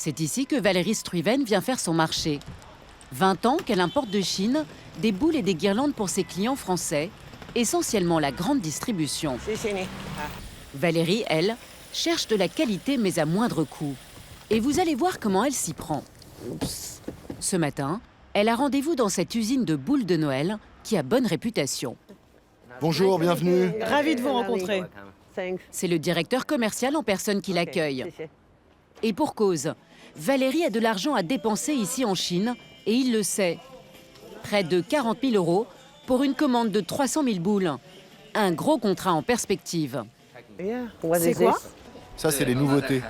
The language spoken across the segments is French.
C'est ici que Valérie Struyven vient faire son marché. 20 ans qu'elle importe de Chine des boules et des guirlandes pour ses clients français, essentiellement la grande distribution. Valérie, elle, cherche de la qualité mais à moindre coût. Et vous allez voir comment elle s'y prend. Ce matin, elle a rendez-vous dans cette usine de boules de Noël qui a bonne réputation. Bonjour, bienvenue. Ravi de vous rencontrer. C'est le directeur commercial en personne qui l'accueille. Et pour cause, Valérie a de l'argent à dépenser ici en Chine et il le sait. Près de 40 000 € pour une commande de 300 000 boules. Un gros contrat en perspective. C'est quoi? Ça, c'est les nouveautés.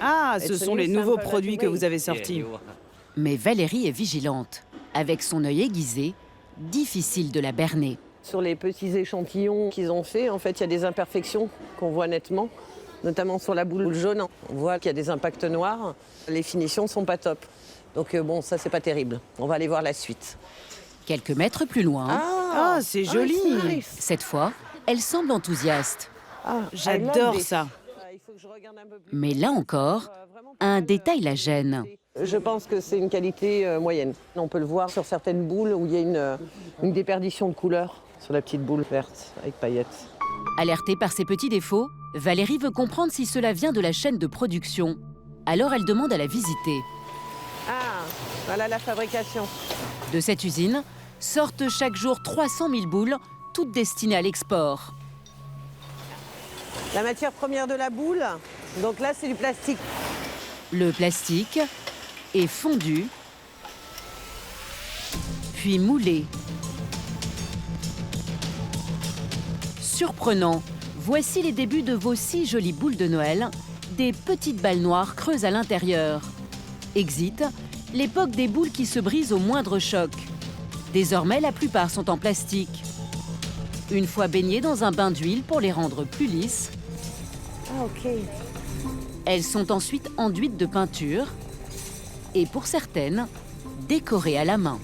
Ah, ce sont les nouveaux produits que vous avez sortis. Mais Valérie est vigilante. Avec son œil aiguisé, difficile de la berner. Sur les petits échantillons qu'ils ont faits, en fait, il y a des imperfections qu'on voit nettement, notamment sur la boule jaune. On voit qu'il y a des impacts noirs. Les finitions ne sont pas top. Donc bon, ça, c'est pas terrible. On va aller voir la suite. Quelques mètres plus loin, Ah, c'est joli. cette fois, elle semble enthousiaste. J'adore ça. Il faut que je regarde un peu plus. Mais là encore, un détail la gêne. Je pense que c'est une qualité moyenne. On peut le voir sur certaines boules où il y a une déperdition de couleur sur la petite boule verte avec paillettes. Alertée par ses petits défauts, Valérie veut comprendre si cela vient de la chaîne de production. Alors elle demande à la visiter. Ah, voilà la fabrication. De cette usine sortent chaque jour 300 000 boules, toutes destinées à l'export. La matière première de la boule, donc là, c'est du plastique. Le plastique est fondu, puis moulé. Surprenant, voici les débuts de vos 6 jolies boules de Noël, des petites balles noires creuses à l'intérieur. Exit, l'époque des boules qui se brisent au moindre choc. Désormais, la plupart sont en plastique. Une fois baignées dans un bain d'huile pour les rendre plus lisses, Ah, ok. elles sont ensuite enduites de peinture et pour certaines, décorées à la main.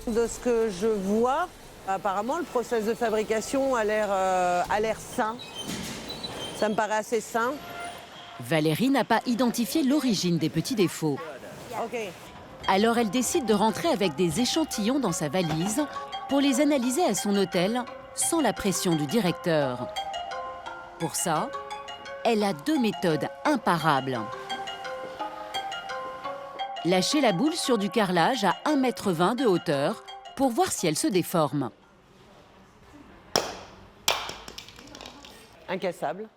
De ce que je vois, apparemment, le process de fabrication a l'air sain. Ça me paraît assez sain. Valérie n'a pas identifié l'origine des petits défauts. Ok. Alors elle décide de rentrer avec des échantillons dans sa valise pour les analyser à son hôtel sans la pression du directeur. Pour ça, elle a 2 méthodes imparables. Lâcher la boule sur du carrelage à 1,20 m de hauteur pour voir si elle se déforme. Incassable.